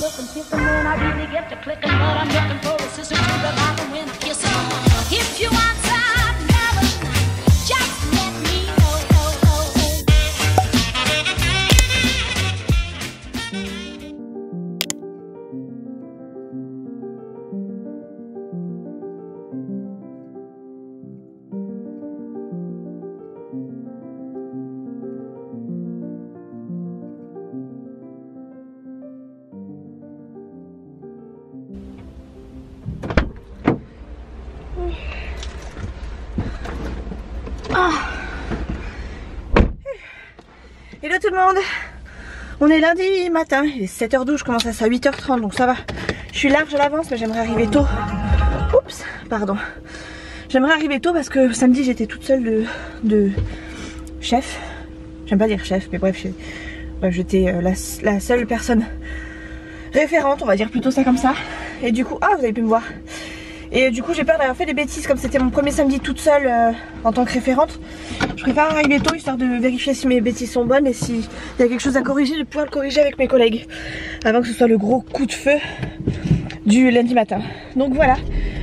looking, picking when I really get to clicking, but I'm looking for a sister to revive and win a kiss. If you want some loving, just let me know. Hello tout le monde, on est lundi matin, il est 7h12, je commence à 8h30 donc ça va. Je suis large à l'avance mais j'aimerais arriver tôt. Oups, pardon. J'aimerais arriver tôt parce que samedi j'étais toute seule de chef. J'aime pas dire chef mais bref, j'étais la seule personne référente, on va dire plutôt ça comme ça. Et du coup, vous avez pu me voir. Et du coup j'ai peur d'avoir fait des bêtises comme c'était mon premier samedi toute seule en tant que référente. Je préfère arriver tôt histoire de vérifier si mes bêtises sont bonnes et s'il y a quelque chose à corriger, de pouvoir le corriger avec mes collègues avant que ce soit le gros coup de feu du lundi matin. Donc voilà,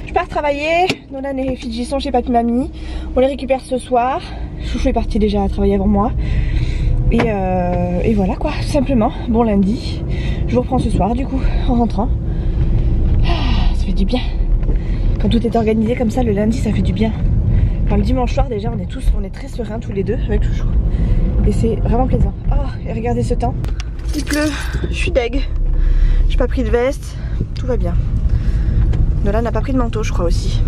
je pars travailler, Nolan et Fidji sont chez papy mamie, on les récupère ce soir, Chouchou est parti déjà à travailler avant moi. Et voilà quoi, tout simplement, bon lundi, je vous reprends ce soir du coup en rentrant. Ça fait du bien. Quand tout est organisé comme ça, le lundi ça fait du bien. Enfin, le dimanche soir déjà on est très sereins tous les deux avec Chouchou. Et c'est vraiment plaisant. Oh, et regardez ce temps. Il pleut, je suis deg. J'ai pas pris de veste, tout va bien. Nolan n'a pas pris de manteau je crois aussi.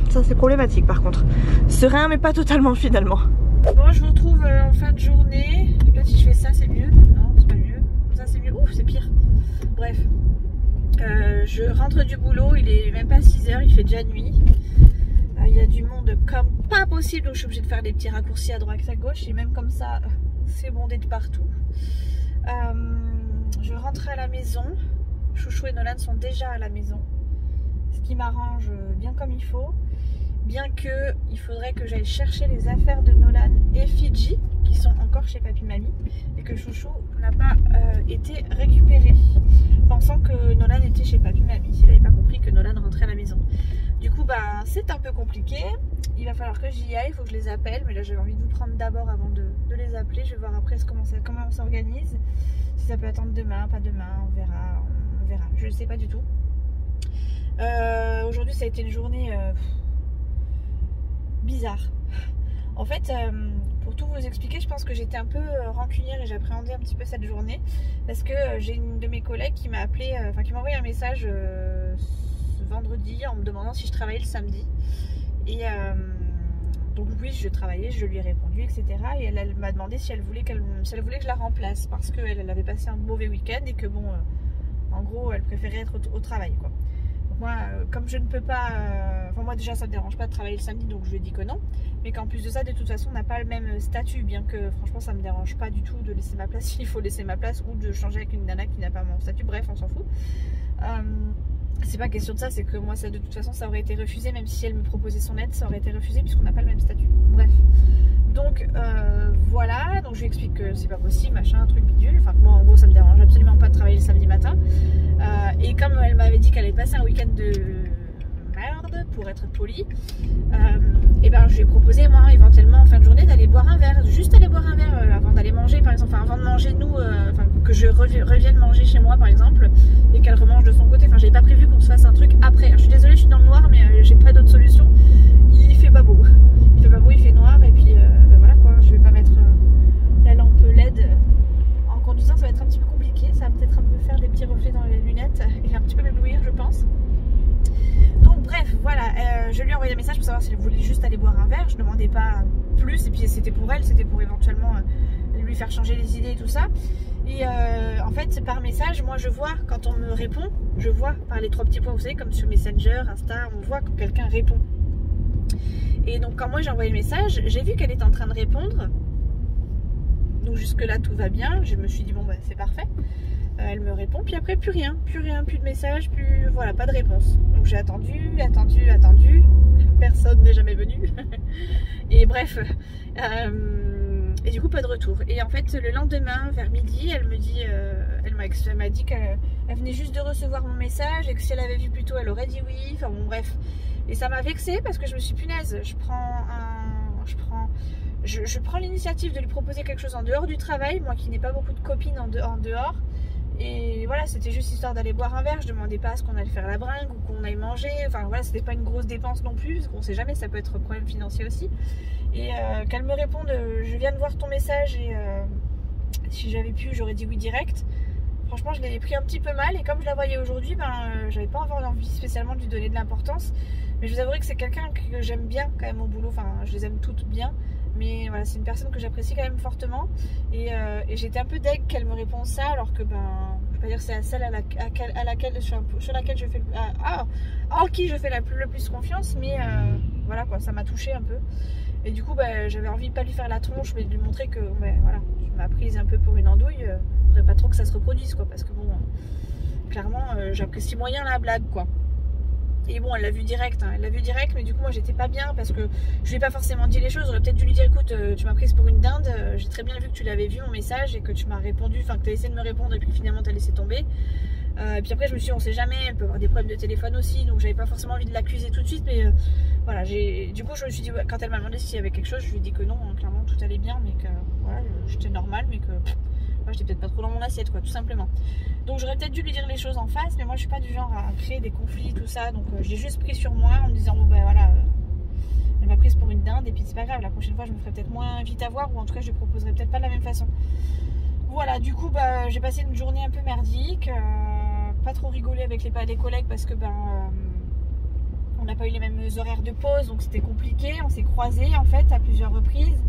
Ça c'est problématique par contre. Serein mais pas totalement finalement. Bon, je vous retrouve en fin de journée. Peut-être si je fais ça c'est mieux. Non, c'est pas mieux. Ça c'est mieux. Ouf, c'est pire. Bref. Je rentre du boulot, il est même pas 6h, il fait déjà nuit. Il y a du monde comme pas possible, donc je suis obligée de faire des petits raccourcis à droite à gauche. Et même comme ça, c'est bondé de partout. Je rentre à la maison. Chouchou et Nolan sont déjà à la maison. Ce qui m'arrange bien comme il faut. Bien que il faudrait que j'aille chercher les affaires de Nolan et Fidji qui sont encore chez papy mamie et que Chouchou n'a pas été récupéré, pensant que Nolan était chez papy mamie. Il n'avait pas compris que Nolan rentrait à la maison. Du coup c'est un peu compliqué. Il va falloir que j'y aille, il faut que je les appelle, mais là j'avais envie de vous prendre d'abord avant de les appeler. Je vais voir après comment on s'organise. Si ça peut attendre demain, pas demain, on verra. Je ne sais pas du tout. Aujourd'hui ça a été une journée bizarre. En fait, pour tout vous expliquer, je pense que j'étais un peu rancunière et j'appréhendais un petit peu cette journée parce que j'ai une de mes collègues qui m'a appelé, qui m'a envoyé un message ce vendredi en me demandant si je travaillais le samedi. Et donc oui, je travaillais, je lui ai répondu, etc. Et elle m'a demandé si elle voulait que je la remplace parce qu'elle avait passé un mauvais week-end et que bon, en gros, elle préférait être au travail, quoi. Moi, comme je ne peux pas... Enfin, moi déjà, ça ne me dérange pas de travailler le samedi, donc je lui ai dit que non. Mais qu'en plus de ça, de toute façon, on n'a pas le même statut. Bien que, franchement, ça ne me dérange pas du tout de laisser ma place s'il faut laisser ma place ou de changer avec une nana qui n'a pas mon statut. Bref, on s'en fout. C'est pas question de ça, c'est que moi, ça, de toute façon, ça aurait été refusé. Même si elle me proposait son aide, ça aurait été refusé puisqu'on n'a pas le même statut. Bref. Donc, voilà. Donc, je lui explique que c'est pas possible, machin, un truc bidule. Enfin, moi, en gros, ça me dérange absolument pas de travailler le samedi matin. Et comme elle m'avait dit qu'elle allait passer un week-end de merde, pour être polie, et ben je lui ai proposé moi éventuellement en fin de journée d'aller boire un verre, juste aller boire un verre avant d'aller manger par exemple, enfin avant de manger nous, que je revienne manger chez moi par exemple, et qu'elle remange de son côté. Enfin j'avais pas prévu qu'on se fasse un truc après. Alors, je suis désolée, je suis dans le noir mais j'ai pas d'autre solution. Il fait pas beau, il fait noir et puis ben voilà quoi, je vais pas mettre la lampe LED en conduisant, ça va être un petit peu compliqué, ça va peut-être me faire des petits reflets dans les lunettes et un petit peu m'éblouir je pense. Donc bref, voilà, je lui ai envoyé un message pour savoir si elle voulait juste aller boire un verre, je ne demandais pas plus et puis c'était pour elle, c'était pour éventuellement lui faire changer les idées et tout ça. Et en fait par message, moi je vois quand on me répond, je vois par les 3 petits points, vous savez comme sur Messenger, Insta, on voit quand quelqu'un répond. Et donc quand moi j'ai envoyé le message, j'ai vu qu'elle était en train de répondre. Donc jusque là tout va bien, je me suis dit bon bah c'est parfait. Elle me répond, puis après plus rien, plus de message, plus voilà, pas de réponse. Donc j'ai attendu, personne n'est jamais venu. Et bref, du coup pas de retour. Et en fait le lendemain vers midi elle me dit, elle m'a dit qu'elle venait juste de recevoir mon message et que si elle avait vu plus tôt elle aurait dit oui, enfin bon bref. Et ça m'a vexée parce que je me suis punaise, je prends l'initiative de lui proposer quelque chose en dehors du travail, moi qui n'ai pas beaucoup de copines en dehors. Et voilà, c'était juste histoire d'aller boire un verre, je demandais pas à ce qu'on allait faire la bringue ou qu'on aille manger, enfin voilà, c'était pas une grosse dépense non plus, parce qu'on sait jamais, ça peut être un problème financier aussi. Et qu'elle me réponde, je viens de voir ton message et si j'avais pu, j'aurais dit oui direct. Franchement, je l'ai pris un petit peu mal et comme je la voyais aujourd'hui, j'avais pas envie spécialement de lui donner de l'importance. Mais je vous avouerai que c'est quelqu'un que j'aime bien quand même au boulot, enfin je les aime toutes bien. Mais voilà, c'est une personne que j'apprécie quand même fortement. Et j'étais un peu deg qu'elle me réponde ça alors que je vais pas dire que c'est la seule sur laquelle je fais en qui je fais le plus confiance. Mais voilà quoi, ça m'a touché un peu. Et du coup j'avais envie de pas lui faire la tronche, mais de lui montrer que voilà, je m'ai prise un peu pour une andouille. Faudrait pas trop que ça se reproduise quoi, parce que bon, clairement j'apprécie moyen la blague quoi. Et bon, elle l'a vu direct, hein. Elle l'a vu direct, mais du coup moi j'étais pas bien parce que je lui ai pas forcément dit les choses. J'aurais peut-être dû lui dire écoute, tu m'as prise pour une dinde, j'ai très bien vu que tu l'avais vu mon message et que tu m'as répondu, enfin que tu as essayé de me répondre et puis finalement tu as laissé tomber. Et puis après je me suis dit on sait jamais, elle peut avoir des problèmes de téléphone aussi, donc j'avais pas forcément envie de l'accuser tout de suite, mais voilà, du coup je me suis dit quand elle m'a demandé s'il y avait quelque chose, je lui ai dit que non, hein, clairement tout allait bien, mais que voilà, j'étais normale, mais que j'étais peut-être pas trop dans mon assiette quoi, tout simplement. Donc j'aurais peut-être dû lui dire les choses en face, mais moi je suis pas du genre à créer des conflits tout ça, donc j'ai juste pris sur moi en me disant bon voilà, elle m'a prise pour une dinde et puis c'est pas grave, la prochaine fois je me ferai peut-être moins vite à voir, ou en tout cas je lui proposerai peut-être pas de la même façon. Voilà, du coup j'ai passé une journée un peu merdique, pas trop rigolé avec les collègues parce que on n'a pas eu les mêmes horaires de pause, donc c'était compliqué, on s'est croisés en fait à plusieurs reprises.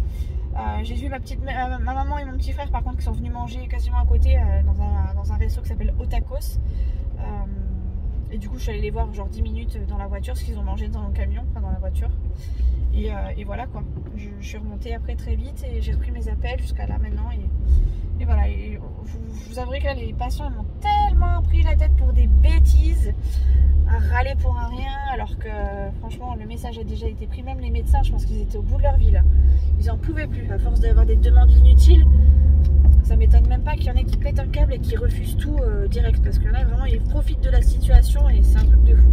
J'ai vu ma maman et mon petit frère par contre qui sont venus manger quasiment à côté dans un resto qui s'appelle Otakos. Et du coup je suis allée les voir genre 10 minutes dans la voiture parce qu'ils ont mangé dans le camion, enfin dans la voiture. Et voilà quoi, je suis remontée après très vite et j'ai repris mes appels jusqu'à là maintenant. Et voilà, et je vous avouerai que là, les patients ils m'ont tellement pris la tête pour des bêtises, à râler pour un rien, alors que franchement le message a déjà été pris. Même les médecins, je pense qu'ils étaient au bout de leur vie là. Ils en pouvaient plus, à force d'avoir des demandes inutiles. Ça m'étonne même pas qu'il y en ait qui pètent un câble et qui refusent tout direct, parce que là vraiment ils profitent de la situation et c'est un truc de fou.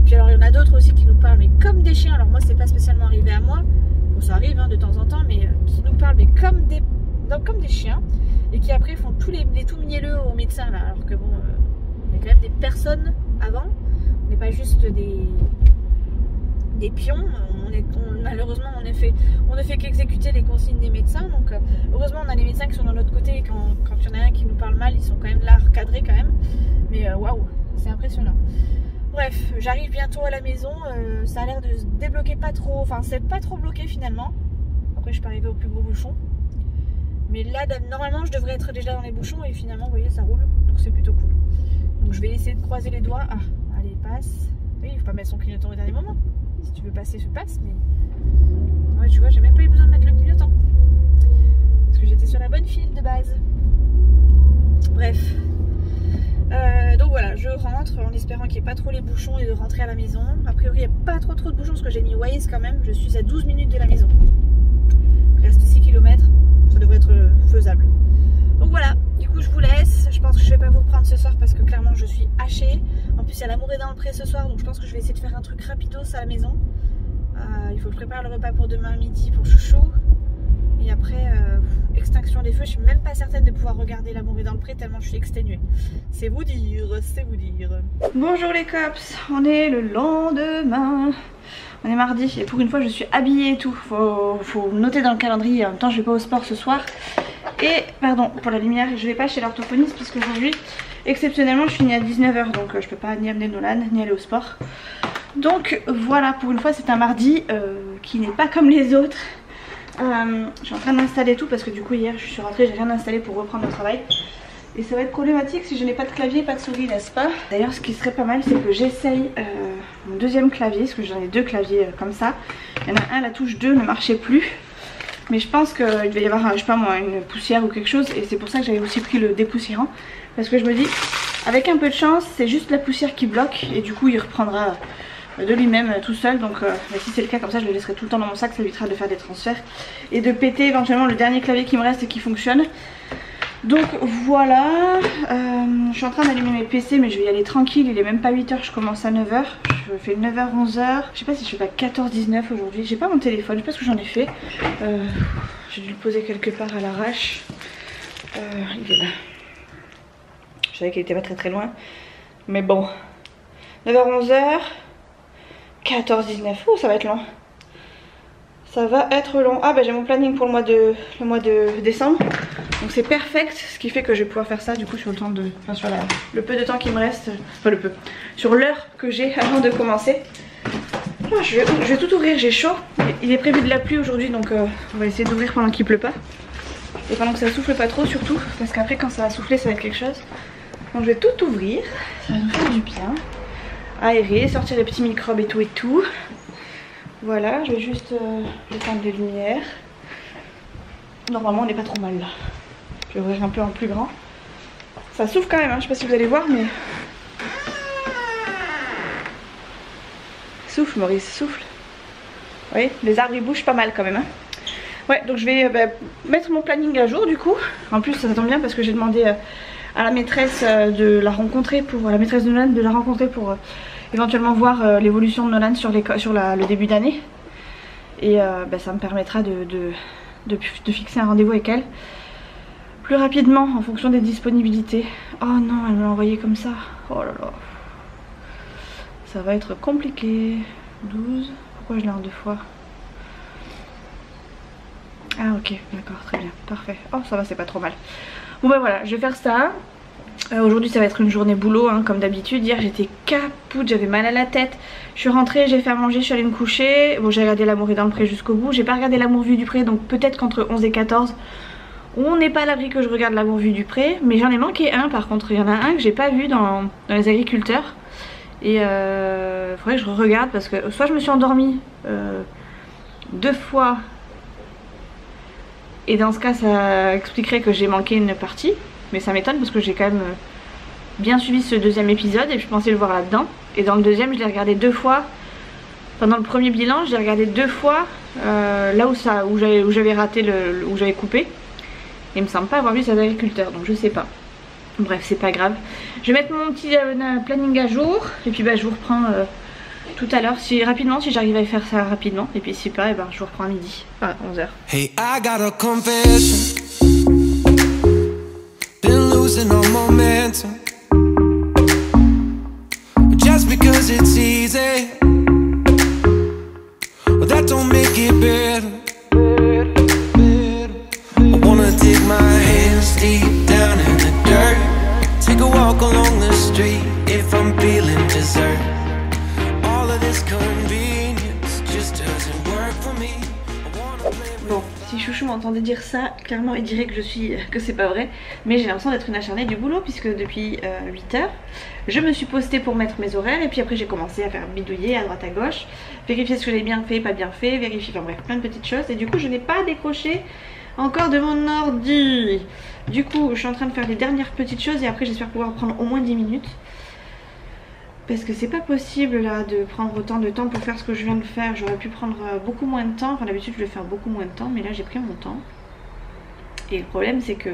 Puis alors il y en a d'autres aussi qui nous parlent mais comme des chiens. Alors moi c'est pas spécialement arrivé à moi, bon ça arrive hein, de temps en temps, mais qui nous parlent mais comme des chiens, et qui après font tous les tout mielleux aux médecins là, alors que bon on est quand même des personnes avant, on n'est pas juste des pions, malheureusement on ne fait qu'exécuter les consignes des médecins, donc heureusement on a les médecins qui sont de notre côté, et quand il y en a un qui nous parle mal, ils sont quand même là recadrés quand même, mais waouh, c'est impressionnant. Bref, j'arrive bientôt à la maison, ça a l'air de se débloquer pas trop, enfin c'est pas trop bloqué finalement, après je peux arriver au plus gros bouchon. Mais là, normalement, je devrais être déjà dans les bouchons et finalement, vous voyez, ça roule. Donc c'est plutôt cool. Donc je vais essayer de croiser les doigts. Ah, allez, passe. Oui, il faut pas mettre son clignotant au dernier moment. Si tu veux passer, je passe. Mais ouais, tu vois, j'ai même pas eu besoin de mettre le clignotant. Parce que j'étais sur la bonne file de base. Bref. Donc voilà, je rentre en espérant qu'il n'y ait pas trop les bouchons et de rentrer à la maison. A priori, il n'y a pas trop de bouchons parce que j'ai mis Waze quand même. Je suis à 12 minutes de la maison. Il reste 6 km. Ça devrait être faisable. Donc voilà, du coup je vous laisse. Je pense que je vais pas vous reprendre ce soir parce que clairement je suis hachée. En plus il y a l'amour est dans le pré ce soir, donc je pense que je vais essayer de faire un truc rapidos à la maison. Il faut que je prépare le repas pour demain midi pour chouchou. Et après extinction des feux, je suis même pas certaine de pouvoir regarder l'amour est dans le pré tellement je suis exténuée. C'est vous dire, c'est vous dire. Bonjour les cops, on est le lendemain. On est mardi et pour une fois je suis habillée et tout. Faut noter dans le calendrier. En même temps je vais pas au sport ce soir. Et pardon pour la lumière, je vais pas chez l'orthophoniste puisque aujourd'hui exceptionnellement je finis à 19 h, donc je peux pas ni amener Nolan ni aller au sport. Donc voilà, pour une fois c'est un mardi qui n'est pas comme les autres. Je suis en train d'installer tout parce que du coup hier je suis rentrée, j'ai rien installé pour reprendre le travail. Et ça va être problématique si je n'ai pas de clavier, pas de souris, n'est-ce pas? D'ailleurs ce qui serait pas mal c'est que j'essaye mon deuxième clavier, parce que j'en ai deux claviers comme ça. Il y en a un, la touche 2 ne marchait plus. Mais je pense qu'il va y avoir, je sais pas moi, une poussière ou quelque chose. Et c'est pour ça que j'avais aussi pris le dépoussiérant. Parce que je me dis, avec un peu de chance, c'est juste la poussière qui bloque. Et du coup il reprendra de lui-même tout seul. Donc si c'est le cas, comme ça je le laisserai tout le temps dans mon sac, ça évitera de faire des transferts et de péter éventuellement le dernier clavier qui me reste et qui fonctionne. Donc voilà, je suis en train d'allumer mes PC mais je vais y aller tranquille, il est même pas 8h, je commence à 9h, je fais 9h, 11h, je sais pas si je fais pas 14-19 aujourd'hui, j'ai pas mon téléphone, je sais pas ce que j'en ai fait, j'ai dû le poser quelque part à l'arrache, il est là, je savais qu'il était pas très loin, mais bon, 9h, 11h, 14-19, oh ça va être long. Ça va être long. Ah bah j'ai mon planning pour le mois de décembre. Donc c'est perfect. Ce qui fait que je vais pouvoir faire ça du coup sur le temps de. Enfin sur le peu de temps qui me reste. Enfin le peu. Sur l'heure que j'ai avant de commencer. Oh, je vais tout ouvrir, j'ai chaud. Il est prévu de la pluie aujourd'hui donc on va essayer d'ouvrir pendant qu'il pleut pas. Et pendant que ça souffle pas trop surtout. Parce qu'après quand ça va souffler ça va être quelque chose. Donc je vais tout ouvrir. Ça va nous faire du bien. Aérer, sortir les petits microbes et tout. Voilà, je vais juste éteindre les lumières. Normalement on n'est pas trop mal là. Je vais ouvrir un peu en plus grand. Ça souffle quand même, hein. Je sais pas si vous allez voir mais... Souffle Maurice, souffle. Vous voyez, les arbres ils bougent pas mal quand même. Hein. Ouais, donc je vais mettre mon planning à jour du coup. En plus ça tombe bien parce que j'ai demandé à la maîtresse de la rencontrer pour... la maîtresse de Nolan de la rencontrer pour... éventuellement voir l'évolution de Nolan sur le début d'année. Et ça me permettra de fixer un rendez-vous avec elle plus rapidement en fonction des disponibilités. Oh non, elle me l'a envoyé comme ça. Oh là là. Ça va être compliqué. 12. Pourquoi je l'ai en 2 fois? Ah ok, d'accord, très bien, parfait. Oh ça va, c'est pas trop mal. Bon bah voilà, je vais faire ça. Aujourd'hui ça va être une journée boulot hein, comme d'habitude. Hier j'étais capoute, j'avais mal à la tête. Je suis rentrée, j'ai fait à manger, je suis allée me coucher. Bon j'ai regardé L'amour est dans le pré jusqu'au bout. J'ai pas regardé L'amour vu du pré, donc peut-être qu'entre 11 et 14 on n'est pas à l'abri que je regarde L'amour vu du pré. Mais j'en ai manqué un par contre, il y en a un que j'ai pas vu dans les agriculteurs. Et faudrait que je regarde parce que soit je me suis endormie 2 fois. Et dans ce cas ça expliquerait que j'ai manqué une partie. Mais ça m'étonne parce que j'ai quand même bien suivi ce deuxième épisode et je pensais le voir là-dedans. Et dans le deuxième je l'ai regardé 2 fois. Pendant le premier bilan je l'ai regardé 2 fois là où j'avais raté, où j'avais coupé. Et il me semble pas avoir vu ces agriculteurs donc je sais pas. Bref c'est pas grave. Je vais mettre mon petit planning à jour. Et puis je vous reprends tout à l'heure rapidement si j'arrive à faire ça rapidement. Et puis si pas je vous reprends à midi. Enfin 11h. Hey, I got a confession. Losing all momentum just because it's easy. Well, that don't make it better. I wanna dig my hands deep down in the dirt. Take a walk along the street if I'm feeling dessert. All of this convenience just doesn't work for me. Bon, si Chouchou m'entendait dire ça, clairement il dirait que c'est pas vrai. Mais j'ai l'impression d'être une acharnée du boulot puisque depuis 8h, je me suis postée pour mettre mes horaires. Et puis après j'ai commencé à faire bidouiller à droite à gauche. Vérifier ce que j'ai bien fait, pas bien fait, vérifier, enfin bref, plein de petites choses. Et du coup je n'ai pas décroché encore de mon ordi. Du coup je suis en train de faire les dernières petites choses et après j'espère pouvoir prendre au moins 10 minutes. Parce que c'est pas possible là de prendre autant de temps pour faire ce que je viens de faire. J'aurais pu prendre beaucoup moins de temps. Enfin d'habitude je vais faire beaucoup moins de temps. Mais là j'ai pris mon temps. Et le problème c'est que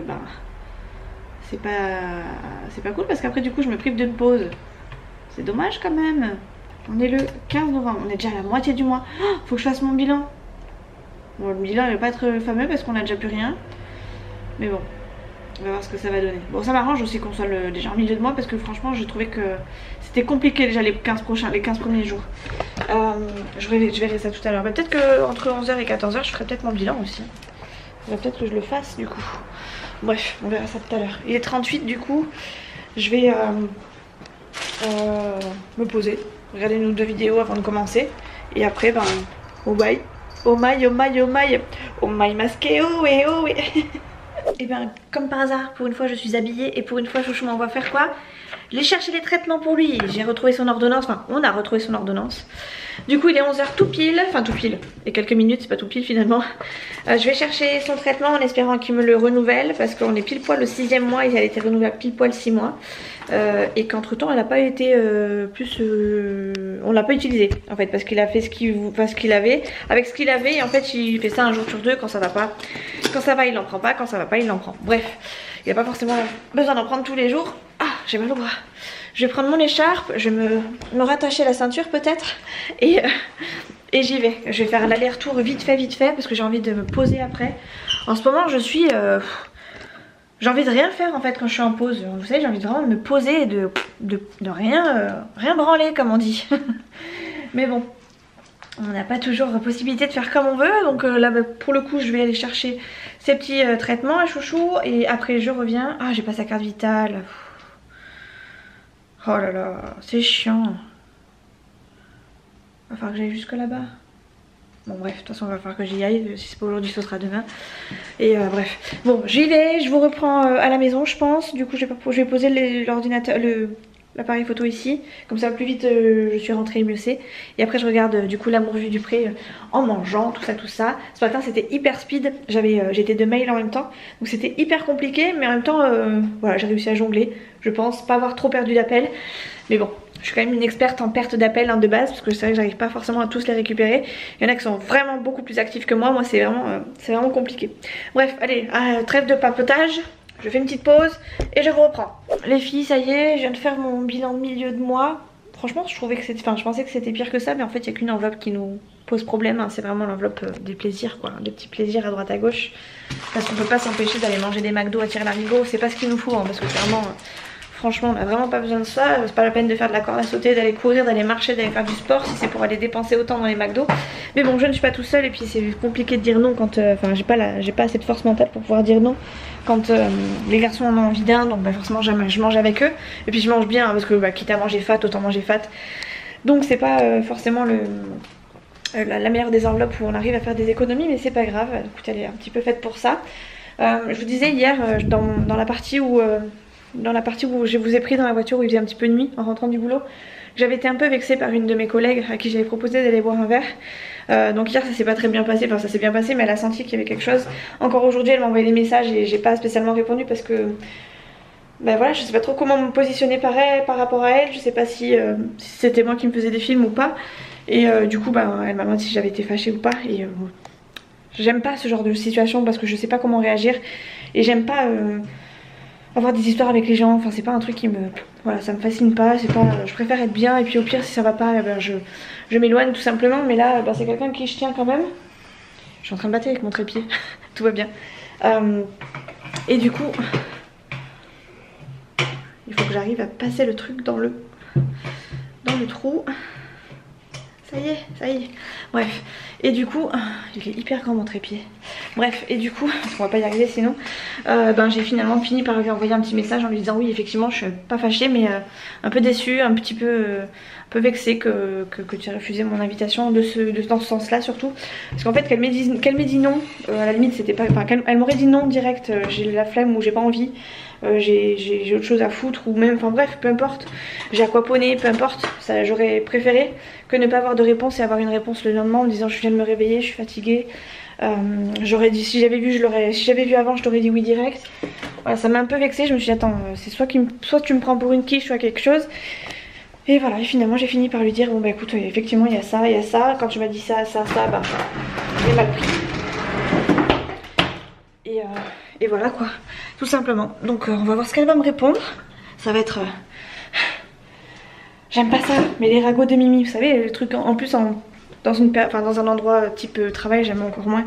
c'est pas cool. Parce qu'après du coup je me prive d'une pause. C'est dommage quand même. On est le 15 novembre. On est déjà à la moitié du mois. Oh, faut que je fasse mon bilan. Bon le bilan il va pas être fameux parce qu'on a déjà plus rien. Mais bon. On va voir ce que ça va donner. Bon ça m'arrange aussi qu'on soit déjà en milieu de mois. Parce que franchement je trouvais que c'était compliqué déjà les 15 premiers jours. Je verrai ça tout à l'heure. Peut-être qu'entre 11h et 14h je ferai peut-être mon bilan aussi. Il va peut-être que je le fasse du coup. Bref on verra ça tout à l'heure. Il est 38 du coup. Je vais me poser. Regarder une ou 2 vidéos avant de commencer. Et après oh bye. Oh my oh my oh my. Oh my masqué oh et oh et. Et bien comme par hasard pour une fois je suis habillée. Et pour une fois Chouchou m'envoie faire quoi? J'ai cherché les traitements pour lui, j'ai retrouvé son ordonnance, enfin on a retrouvé son ordonnance. Du coup il est 11h tout pile, enfin tout pile, et quelques minutes, c'est pas tout pile finalement. Je vais chercher son traitement en espérant qu'il me le renouvelle, parce qu'on est pile poil le 6e mois et elle a été renouvelable pile poil 6 mois. et qu'entre temps elle n'a pas été on l'a pas utilisé en fait, parce qu'il a fait ce qu'il avait avec ce qu'il avait, et en fait il fait ça un jour sur deux. Quand ça va pas, quand ça va il en prend pas, quand ça va pas il en prend. Bref, il n'y a pas forcément besoin d'en prendre tous les jours. Ah, j'ai mal au bras. Je vais prendre mon écharpe, je vais me rattacher la ceinture peut-être, et j'y vais. Je vais faire l'aller-retour vite fait parce que j'ai envie de me poser après. En ce moment je suis j'ai envie de rien faire en fait quand je suis en pause. Vous savez, j'ai envie de vraiment me poser et de rien branler comme on dit. Mais bon, on n'a pas toujours la possibilité de faire comme on veut. Donc là pour le coup je vais aller chercher ces petits traitements à chouchou, et après je reviens. Ah, j'ai pas sa carte vitale. Oh là là, c'est chiant. Va falloir que j'aille jusque là-bas. Bon bref, de toute façon il va falloir que j'y aille. Si c'est pas aujourd'hui, ce sera demain. Et bref, bon j'y vais, je vous reprends à la maison je pense. Du coup je vais poser l'ordinateur, l'appareil photo ici. Comme ça plus vite je suis rentrée, mieux c'est. Et après je regarde du coup L'amour vu du pré en mangeant, tout ça. Ce matin c'était hyper speed, j'étais 2 mails en même temps. Donc c'était hyper compliqué, mais en même temps voilà, j'ai réussi à jongler. Je pense pas avoir trop perdu d'appels. Mais bon, je suis quand même une experte en perte d'appels de base, parce que c'est vrai que j'arrive pas forcément à tous les récupérer. Il y en a qui sont vraiment beaucoup plus actifs que moi. Moi c'est vraiment compliqué. Bref, allez, trêve de papotage. Je fais une petite pause et je vous reprends. Les filles, ça y est, je viens de faire mon bilan de milieu de mois. Franchement, je pensais que c'était pire que ça, mais en fait, il n'y a qu'une enveloppe qui nous pose problème. Hein. C'est vraiment l'enveloppe des plaisirs, quoi. Des petits plaisirs à droite à gauche. Parce qu'on peut pas s'empêcher d'aller manger des McDo à tirer l'arigot. C'est pas ce qu'il nous faut, hein, parce que clairement, franchement, on n'a vraiment pas besoin de ça. C'est pas la peine de faire de la corde à sauter, d'aller courir, d'aller marcher, d'aller faire du sport si c'est pour aller dépenser autant dans les McDo. Mais bon, je ne suis pas tout seul, et puis c'est compliqué de dire non quand. Enfin, j'ai pas assez de force mentale pour pouvoir dire non quand les garçons en ont envie d'un, donc bah, forcément je mange avec eux. Et puis je mange bien, hein, parce que bah, quitte à manger fat, autant manger fat. Donc c'est pas forcément la meilleure des enveloppes où on arrive à faire des économies, mais c'est pas grave. Écoute, elle est un petit peu faite pour ça. Je vous disais hier dans la partie où je vous ai pris dans la voiture où il faisait un petit peu de nuit en rentrant du boulot, j'avais été un peu vexée par une de mes collègues à qui j'avais proposé d'aller boire un verre. Donc hier ça s'est pas très bien passé, enfin ça s'est bien passé, mais elle a senti qu'il y avait quelque chose. Encore aujourd'hui elle m'a envoyé des messages et j'ai pas spécialement répondu parce que ben voilà, je sais pas trop comment me positionner par rapport à elle. Je sais pas si c'était moi qui me faisais des films ou pas. Et du coup ben, elle m'a demandé si j'avais été fâchée ou pas. Et j'aime pas ce genre de situation parce que je sais pas comment réagir. Et j'aime pas avoir des histoires avec les gens. Enfin c'est pas un truc qui me... Voilà, ça me fascine pas. C'est pas... Je préfère être bien, et puis au pire si ça va pas, ben, je m'éloigne tout simplement. Mais là ben, c'est quelqu'un qui je tiens quand même. Je suis en train de battre avec mon trépied. Tout va bien. Et du coup... Il faut que j'arrive à passer le truc dans le trou. Ça y est. Bref. Et du coup, il est hyper grand mon trépied. Bref, et du coup, parce qu'on va pas y arriver sinon, ben, j'ai finalement fini par lui envoyer un petit message en lui disant oui, effectivement, je suis pas fâchée, mais un peu déçue, un peu vexée que tu aies refusé mon invitation dans ce sens-là surtout. Parce qu'en fait, qu'elle m'ait dit non, à la limite, c'était pas. Enfin, elle m'aurait dit non direct, j'ai la flemme ou j'ai pas envie. J'ai autre chose à foutre, ou même, enfin bref, peu importe, j'ai aquaponé, peu importe, ça j'aurais préféré que ne pas avoir de réponse et avoir une réponse le lendemain en me disant je viens de me réveiller, je suis fatiguée. J'aurais dit, si j'avais vu avant, je t'aurais dit oui direct. Voilà, ça m'a un peu vexée, je me suis dit attends, c'est soit tu me prends pour une quiche, soit quelque chose. Et voilà, et finalement j'ai fini par lui dire bon bah écoute, effectivement il y a ça, quand tu m'as dit ça, bah j'ai mal pris. Et voilà quoi, tout simplement. Donc on va voir ce qu'elle va me répondre. Ça va être... J'aime pas ça, mais les ragots de Mimi, vous savez, le truc en plus dans un endroit type travail, j'aime encore moins.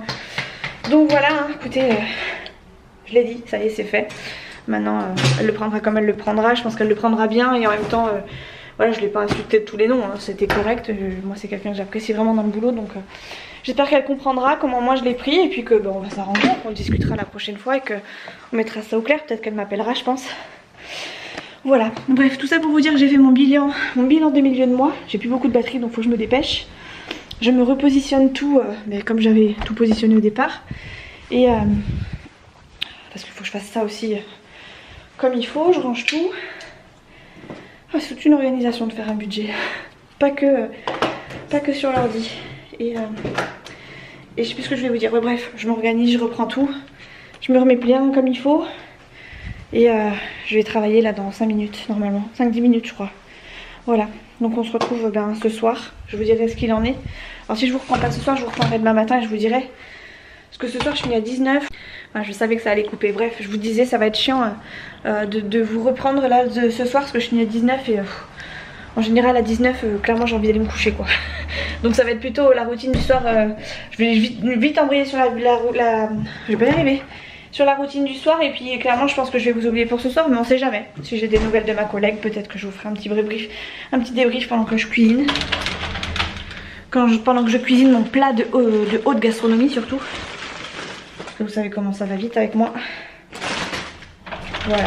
Donc voilà, hein, écoutez, je l'ai dit, ça y est, c'est fait. Maintenant, elle le prendra comme elle le prendra, je pense qu'elle le prendra bien, et en même temps, voilà, je l'ai pas insulté de tous les noms, hein, c'était correct. Moi c'est quelqu'un que j'apprécie vraiment dans le boulot, donc... J'espère qu'elle comprendra comment moi je l'ai pris, et puis que on va s'arranger, qu'on le discutera la prochaine fois et qu'on mettra ça au clair. Peut-être qu'elle m'appellera, je pense. Voilà, bref, tout ça pour vous dire que j'ai fait mon bilan de milieu de mois. J'ai plus beaucoup de batterie, donc faut que je me dépêche. Je me repositionne tout, mais comme j'avais tout positionné au départ. Et parce qu'il faut que je fasse ça aussi comme il faut, je range tout. Ah, c'est toute une organisation de faire un budget. Pas que sur l'ordi. Et je sais plus ce que je vais vous dire. Ouais, bref, je m'organise, je reprends tout. Je me remets bien comme il faut. Et je vais travailler là dans 5 minutes normalement, 5-10 minutes je crois. Voilà, donc on se retrouve ce soir, je vous dirai ce qu'il en est. Alors si je vous reprends pas ce soir, je vous reprendrai demain matin et je vous dirai. Parce que ce soir je finis à 19. Enfin, je savais que ça allait couper, bref, je vous disais ça va être chiant de vous reprendre là ce soir parce que je finis à 19 et... en général à 19, clairement j'ai envie d'aller me coucher quoi. Donc ça va être plutôt la routine du soir. Je vais vite embrayer sur je vais pas y arriver. Sur la routine du soir et puis clairement je pense que je vais vous oublier pour ce soir, mais on sait jamais. Si j'ai des nouvelles de ma collègue, peut-être que je vous ferai un petit débrief pendant que je cuisine. Pendant que je cuisine mon plat de haute gastronomie surtout. Parce que vous savez comment ça va vite avec moi. Voilà.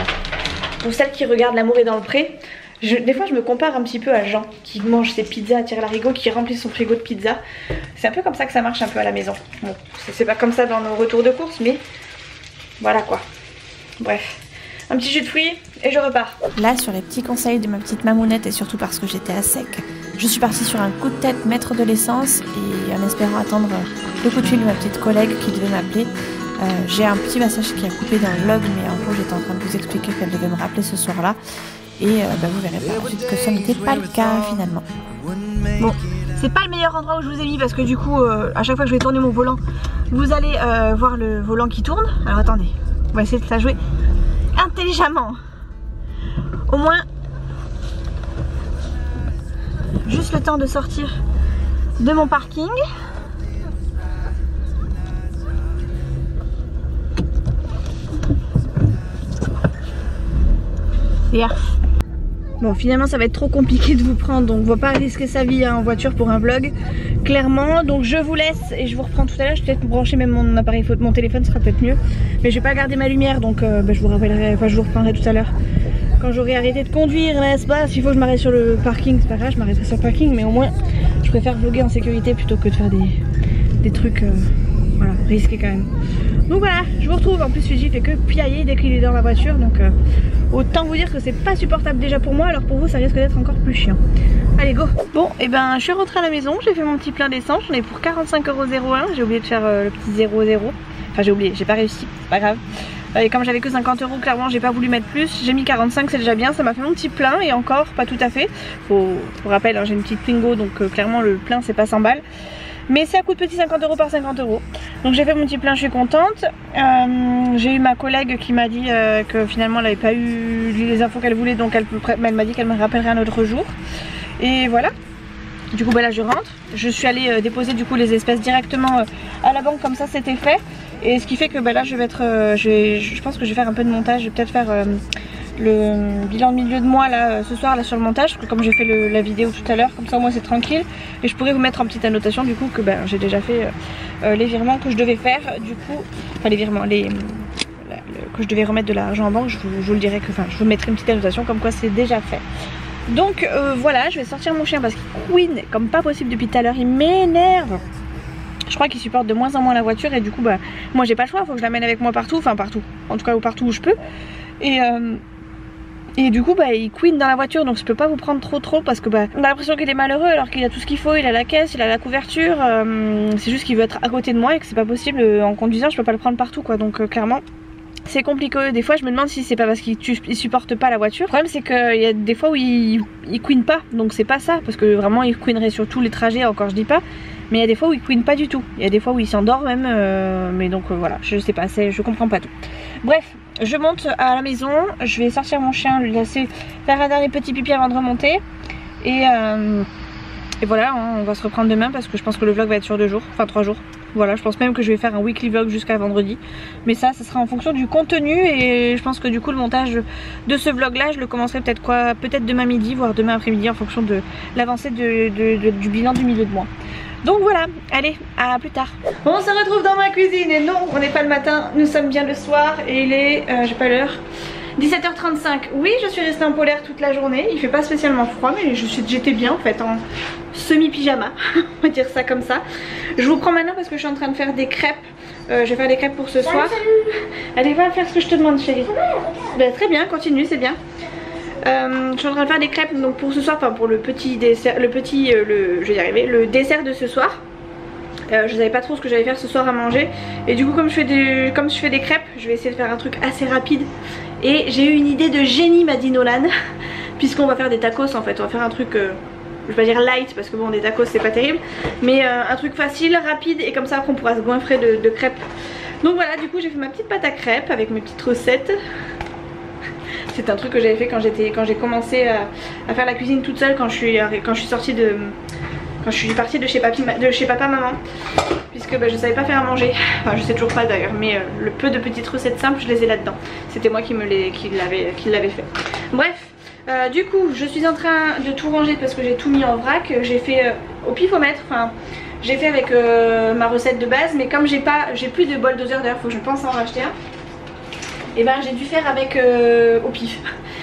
Pour celles qui regardent L'amour est dans le pré, des fois je me compare un petit peu à Jean qui mange ses pizzas à tire-larigot, qui remplit son frigo de pizza. C'est un peu comme ça que ça marche un peu à la maison. Bon, c'est pas comme ça dans nos retours de course, mais voilà quoi. Bref, un petit jus de fruits et je repars. Là, sur les petits conseils de ma petite mamounette et surtout parce que j'étais à sec, je suis partie sur un coup de tête mettre de l'essence et en espérant attendre le coup de fil de ma petite collègue qui devait m'appeler. J'ai un petit passage qui a coupé dans le vlog, mais en gros j'étais en train de vous expliquer qu'elle devait me rappeler ce soir là. Et vous verrez par la suite que ça n'était pas le cas finalement. Bon, c'est pas le meilleur endroit où je vous ai mis parce que du coup à chaque fois que je vais tourner mon volant, vous allez voir le volant qui tourne. Alors attendez, on va essayer de la jouer intelligemment. Au moins juste le temps de sortir de mon parking. Yeah. Bon, finalement ça va être trop compliqué de vous prendre, donc on va pas risquer sa vie en voiture pour un vlog, clairement. Donc je vous laisse et je vous reprends tout à l'heure. Je vais peut-être brancher même mon appareil photo, mon téléphone sera peut-être mieux, mais je vais pas garder ma lumière, donc je vous rappellerai, enfin je vous reprendrai tout à l'heure quand j'aurai arrêté de conduire, n'est-ce pas? S'il faut que je m'arrête sur le parking, c'est pas grave, je m'arrêterai sur le parking, mais au moins je préfère vlogger en sécurité plutôt que de faire des trucs voilà, risqués quand même. Donc voilà, je vous retrouve. En plus Fiji fait que piailler dès qu'il est dans la voiture, donc autant vous dire que c'est pas supportable déjà pour moi, alors pour vous ça risque d'être encore plus chiant. Allez go. Bon, et ben je suis rentrée à la maison, j'ai fait mon petit plein d'essence, j'en ai pour 45,01 €, j'ai oublié de faire le petit 0,0. Enfin j'ai oublié, j'ai pas réussi, c'est pas grave. Et comme j'avais que 50 €, clairement j'ai pas voulu mettre plus, j'ai mis 45, c'est déjà bien, ça m'a fait mon petit plein et encore pas tout à fait. Pour rappel, hein, j'ai une petite Twingo, donc clairement le plein c'est pas 100 balles. Mais c'est à coup de petit 50 € par 50 €. Donc j'ai fait mon petit plein, je suis contente. J'ai eu ma collègue qui m'a dit que finalement elle n'avait pas eu les infos qu'elle voulait, donc elle m'a dit qu'elle me rappellerait un autre jour. Et voilà. Du coup bah là je rentre. Je suis allée déposer du coup les espèces directement à la banque, comme ça c'était fait. Et ce qui fait que bah là je vais être, je pense que je vais faire un peu de montage. Je vais peut-être faire le bilan de milieu de mois là ce soir là sur le montage, parce que comme j'ai fait la vidéo tout à l'heure, comme ça au moins c'est tranquille. Et je pourrais vous mettre en petite annotation du coup que j'ai déjà fait les virements que je devais faire, du coup, enfin les virements, que je devais remettre de l'argent en banque. Je vous le dirai, que enfin je vous mettrai une petite annotation comme quoi c'est déjà fait. Donc voilà, je vais sortir mon chien parce qu'il couine comme pas possible depuis tout à l'heure, il m'énerve. Je crois qu'il supporte de moins en moins la voiture et du coup moi j'ai pas le choix, il faut que je l'amène avec moi partout, enfin partout, en tout cas partout où je peux. Et du coup il couine dans la voiture, donc je peux pas vous prendre trop parce que on a l'impression qu'il est malheureux alors qu'il a tout ce qu'il faut, il a la caisse, il a la couverture, c'est juste qu'il veut être à côté de moi et que c'est pas possible en conduisant, je peux pas le prendre partout quoi, donc clairement c'est compliqué. Des fois je me demande si c'est pas parce qu'il supporte pas la voiture. Le problème c'est qu'il y a des fois où il couine pas, donc c'est pas ça, parce que vraiment il couinerait sur tous les trajets, encore je dis pas. Mais il y a des fois où il couine pas du tout, il y a des fois où il s'endort même, mais donc voilà, je sais pas, je comprends pas tout. Bref, je monte à la maison, je vais sortir mon chien, lui laisser faire un dernier petit pipi avant de remonter. Et voilà, on va se reprendre demain parce que je pense que le vlog va être sur 2 jours, enfin 3 jours. Voilà, je pense même que je vais faire un weekly vlog jusqu'à vendredi. Mais ça sera en fonction du contenu et je pense que du coup le montage de ce vlog là, je le commencerai peut-être demain midi, voire demain après-midi en fonction de l'avancée du bilan du milieu de mois. Donc voilà, allez, à plus tard. On se retrouve dans ma cuisine et non, on n'est pas le matin, nous sommes bien le soir et il est, j'ai pas l'heure, 17h35. Oui, je suis restée en polaire toute la journée, il fait pas spécialement froid mais j'étais bien en fait, en semi-pyjama, on va dire ça comme ça. Je vous prends maintenant parce que je suis en train de faire des crêpes. Je vais faire des crêpes pour ce soir. Allez, va faire ce que je te demande chérie. Très bien, continue, c'est bien. Je suis en train de faire des crêpes donc pour ce soir, enfin pour le petit dessert, je vais y arriver, le dessert de ce soir. Je savais pas trop ce que j'allais faire ce soir à manger et du coup comme je fais des crêpes, je vais essayer de faire un truc assez rapide Et j'ai eu une idée de génie, m'a dit Nolan, puisqu'on va faire des tacos en fait, on va faire un truc... je vais pas dire light parce que bon des tacos c'est pas terrible, mais un truc facile, rapide, et comme ça après on pourra se goinfrer de crêpes. Donc voilà, du coup j'ai fait ma petite pâte à crêpes avec mes petites recettes. C'est un truc que j'avais fait quand j'ai commencé à faire la cuisine toute seule, quand je suis sortie de... Quand je suis partie de chez papa maman, puisque bah, je savais pas faire à manger, enfin je sais toujours pas d'ailleurs, mais le peu de petites recettes simples je les ai là-dedans. C'était moi qui l'avais fait. Bref. Du coup je suis en train de tout ranger parce que j'ai tout mis en vrac. J'ai fait au pifomètre, enfin j'ai fait avec ma recette de base, mais comme j'ai plus de bol doseur, d'ailleurs faut que je pense en racheter un, et ben j'ai dû faire avec au pif.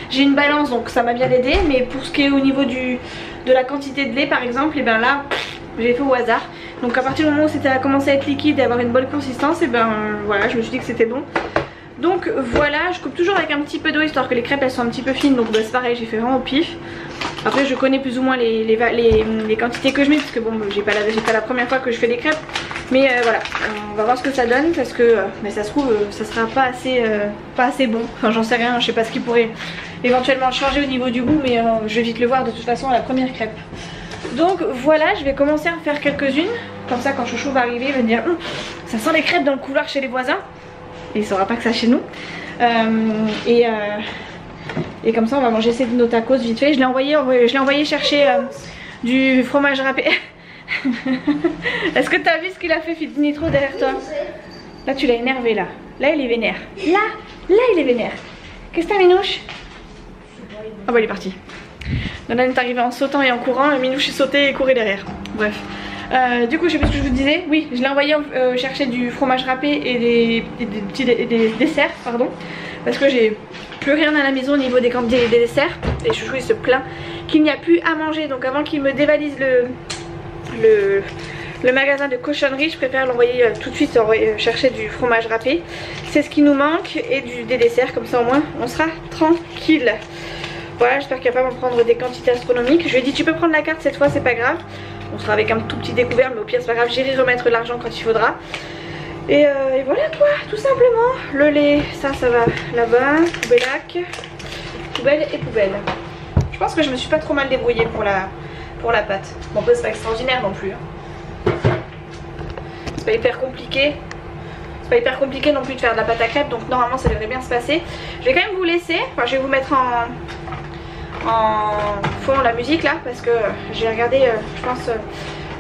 J'ai une balance donc ça m'a bien aidé, mais pour ce qui est au niveau de la quantité de lait par exemple, et ben là j'ai fait au hasard. Donc à partir du moment où c'était commencé à être liquide et avoir une bonne consistance, et ben voilà, je me suis dit que c'était bon. Donc voilà, je coupe toujours avec un petit peu d'eau histoire que les crêpes elles sont un petit peu fines, donc bah, c'est pareil, j'ai fait vraiment au pif. Après je connais plus ou moins les quantités que je mets, parce que bon j'ai pas la première fois que je fais des crêpes. Mais voilà, on va voir ce que ça donne, parce que mais ça se trouve ça sera pas assez bon. Enfin j'en sais rien, je sais pas ce qui pourrait éventuellement changer au niveau du goût, mais je vais vite le voir de toute façon à la première crêpe. Donc voilà, je vais commencer à en faire quelques-unes, comme ça quand Chouchou va arriver il va me dire ça sent les crêpes dans le couloir chez les voisins. Et il saura pas que ça chez nous. Et comme ça on va manger ces nos tacos vite fait. Je l'ai envoyé chercher du fromage râpé. Est-ce que t'as vu ce qu'il a fait Nitro derrière toi? Là tu l'as énervé là. Là il est vénère. Là il est vénère. Qu'est-ce que t'as Minouche? Ah bah il est parti. Nolan est arrivé en sautant et en courant, et Minouche est sauté et courait derrière. Bref. Du coup je sais plus ce que je vous disais. Oui, je l'ai envoyé chercher du fromage râpé et des desserts, pardon, parce que j'ai plus rien à la maison au niveau des desserts. Et Chouchou il se plaint qu'il n'y a plus à manger. Donc avant qu'il me dévalise le magasin de cochonnerie, je préfère l'envoyer tout de suite chercher du fromage râpé. C'est ce qui nous manque, et des desserts, comme ça au moins on sera tranquille. Voilà, j'espère qu'il va pas m'en prendre des quantités astronomiques. Je lui ai dit tu peux prendre la carte cette fois, c'est pas grave. On sera avec un tout petit découvert, mais au pire c'est pas grave, j'irai remettre l'argent quand il faudra. Et voilà quoi, tout simplement. Le lait, ça va là-bas, poubelle et poubelle. Je pense que je me suis pas trop mal débrouillée pour la pâte. Bon après c'est pas extraordinaire non plus. C'est pas hyper compliqué. C'est pas hyper compliqué non plus de faire de la pâte à crêpes, donc normalement ça devrait bien se passer. Je vais quand même vous laisser, enfin je vais vous mettre en fond la musique là, parce que j'ai regardé je pense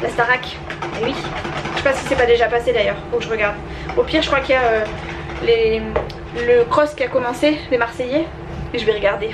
la Starac. Et oui, je sais pas si c'est pas déjà passé d'ailleurs, faut que je regarde. Au pire je crois qu'il y a le cross qui a commencé, les Marseillais, et je vais regarder.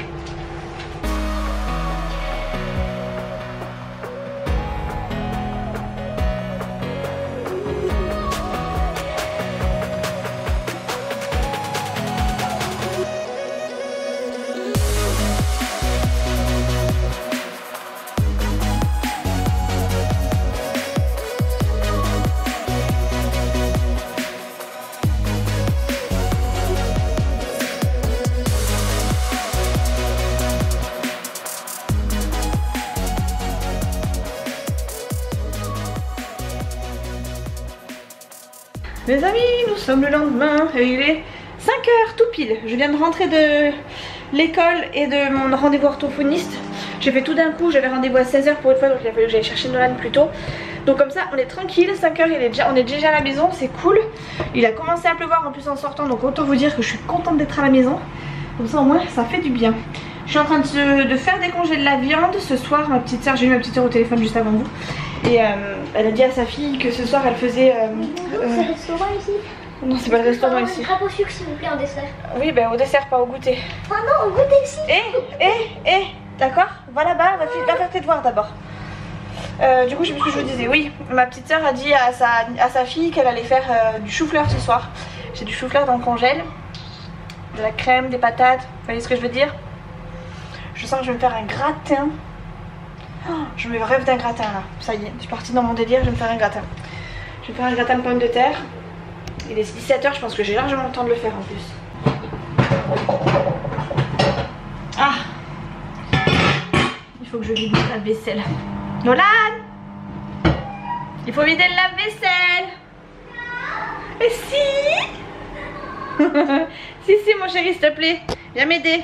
Mes amis, nous sommes le lendemain et il est 5 h tout pile. Je viens de rentrer de l'école et de mon rendez-vous orthophoniste. J'ai fait tout d'un coup, j'avais rendez-vous à 16 h pour une fois, donc il a fallu que j'aille chercher Nolan plus tôt. Donc comme ça on est tranquille, 5 h on est déjà à la maison, c'est cool. Il a commencé à pleuvoir en plus en sortant, donc autant vous dire que je suis contente d'être à la maison. Comme ça au moins ça fait du bien. Je suis en train de faire décongeler de la viande ce soir. Ma petite soeur, j'ai eu ma petite soeur au téléphone juste avant vous. Et elle a dit à sa fille que ce soir elle faisait... c'est le restaurant ici. Non, c'est pas le restaurant ici. Un au sucre s'il vous plaît en dessert. Oui, bah au dessert, pas au goûter. Ah non, au goûter ici. D'accord, va là-bas, va faire tes devoirs d'abord. Du coup je sais plus ce que je vous disais. Oui, ma petite soeur a dit à sa fille qu'elle allait faire du chou-fleur ce soir. J'ai du chou-fleur dans le congèle, de la crème, des patates, vous voyez ce que je veux dire. Je sens que je vais me faire un gratin. Oh, je me rêve d'un gratin là, ça y est, je suis partie dans mon délire, je vais me faire un gratin. Je vais me faire un gratin de pommes de terre. Il est 17 h, je pense que j'ai largement le temps de le faire en plus. Ah, il faut que je vide la vaisselle. Nolan, il faut vider le lave-vaisselle. Et si si mon chéri, s'il te plaît. Viens m'aider.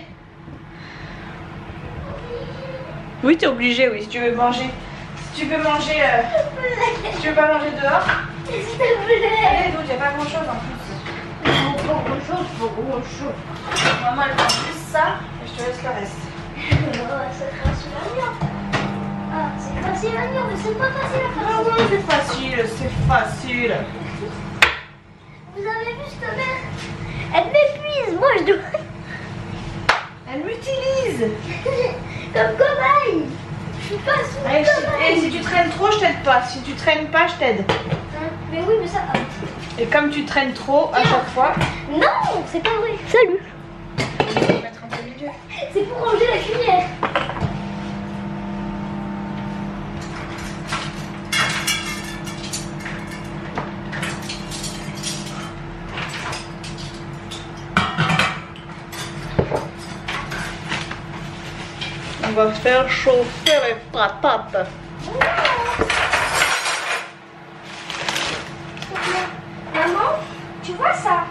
Oui, t'es obligé, oui, si tu veux manger. Si tu veux manger. Si tu veux pas manger dehors. S'il te plaît. Allez, d'autres, y'a pas grand chose en plus. Pas grand chose. Maman, elle prend juste ça et je te laisse le reste. C'est facile à lire. Ah, c'est facile à lire, mais c'est pas facile à faire. Ah ouais, c'est facile, c'est facile. Vous avez vu cette mère? Elle m'épuise, moi je dois. Elle m'utilise. Comme cobaye. Je suis pas sous Allez, cobaye. et si tu traînes trop, je t'aide pas. Si tu traînes pas, je t'aide. Mais oui, mais ça. Et comme tu traînes trop à chaque fois, Non, c'est pas vrai. Salut. je vais mettre un peu au milieu. C'est pour ranger la cuillère. On va faire chauffer les patates. Maman, tu vois ça?